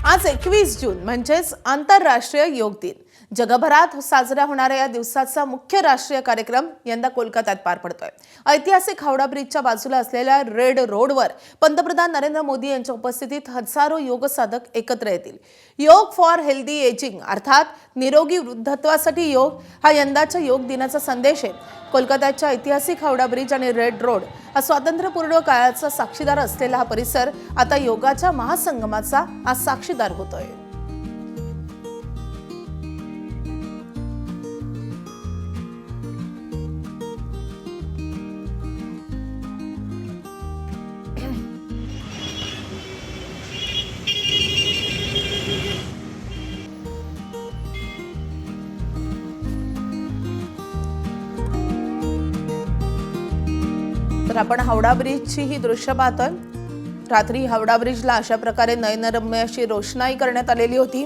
आज 21 जून म्हणजेच आंतरराष्ट्रीय योग दिन। जगभरात साजरा होणाऱ्या या दिवसाचा मुख्य राष्ट्रीय कार्यक्रम यंदा कोलकात्यात पार पडतोय। ऐतिहासिक हावडा ब्रिजच्या बाजूला असलेल्या रेड रोडवर पंतप्रधान नरेंद्र मोदी यांच्या उपस्थितीत हजारो योग साधक एकत्र येतील। योग फॉर हेल्दी एजिंग अर्थात निरोगी वृद्धत्वासाठी योग हा यंदाच्या योग दिनाचा संदेश आहे। कोलकात्याच्या ऐतिहासिक हावडा ब्रिज आणि रेड रोड हा स्वातंत्र्यपूर्व काळाचा साक्षीदार असलेला हा परिसर आता योगाच्या महासंगमाचा आज साक्षीदार होतोय। तर आपण हावडा ब्रिजची ही दृश्य पाहतोय। रात्री हावडा ब्रिजला अशा प्रकारे नयनरम्य अशी रोषणाई करण्यात आलेली होती।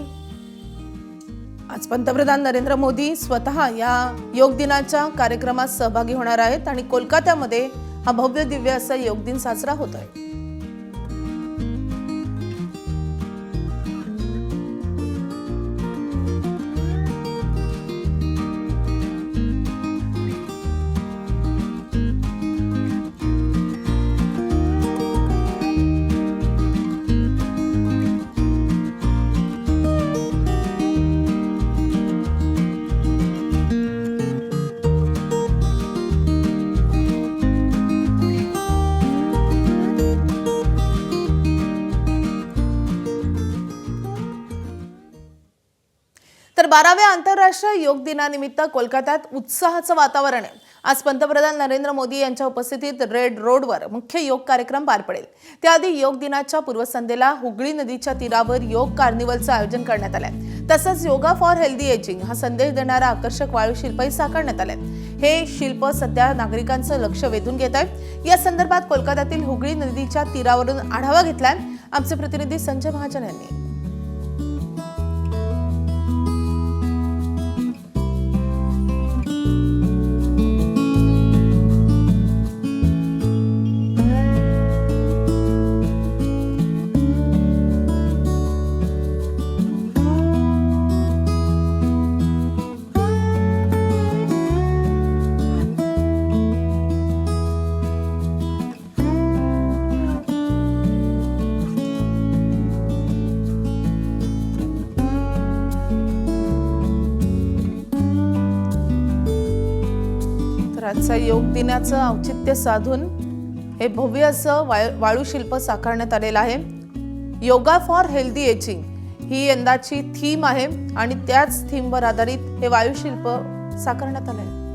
आज पंतप्रधान नरेंद्र मोदी स्वतः या योग दिनाच्या कार्यक्रमात सहभागी होणार आहेत आणि कोलकात्यामध्ये हा भव्य दिव्य असा योग दिन साजरा होतोय। तर 12व्या आंतरराष्ट्रीय योग दिनानिमित्त कोलकात्यात उत्साहाचं वातावरण आहे। आज पंतप्रधान नरेंद्र मोदी यांच्या उपस्थितीत रेड रोडवर मुख्य योग कार्यक्रम पार पडेल। त्याआधी योग दिनाच्या पूर्वसंध्येला हुगळी नदीच्या तीरावर योग कार्निवलचं आयोजन करण्यात आलंय। तसंच योगा फॉर हेल्दी एजिंग हा संदेश देणारा आकर्षक वाळू शिल्पही साकारण्यात आलंय। हे शिल्प सध्या नागरिकांचं लक्ष वेधून घेत आहे। या संदर्भात कोलकात्यातील हुगळी नदीच्या तीरावरून आढावा घेतलाय आमचे प्रतिनिधी संजय महाजन यांनी। आजच्या योग दिनाचं औचित्य साधून हे भव्य असं वाळू शिल्प साकारण्यात आलेलं आहे। योगा फॉर हेल्दी एजिंग ही यंदाची थीम आहे आणि त्याच थीमवर आधारित हे वाळू शिल्प साकारण्यात आले आहे।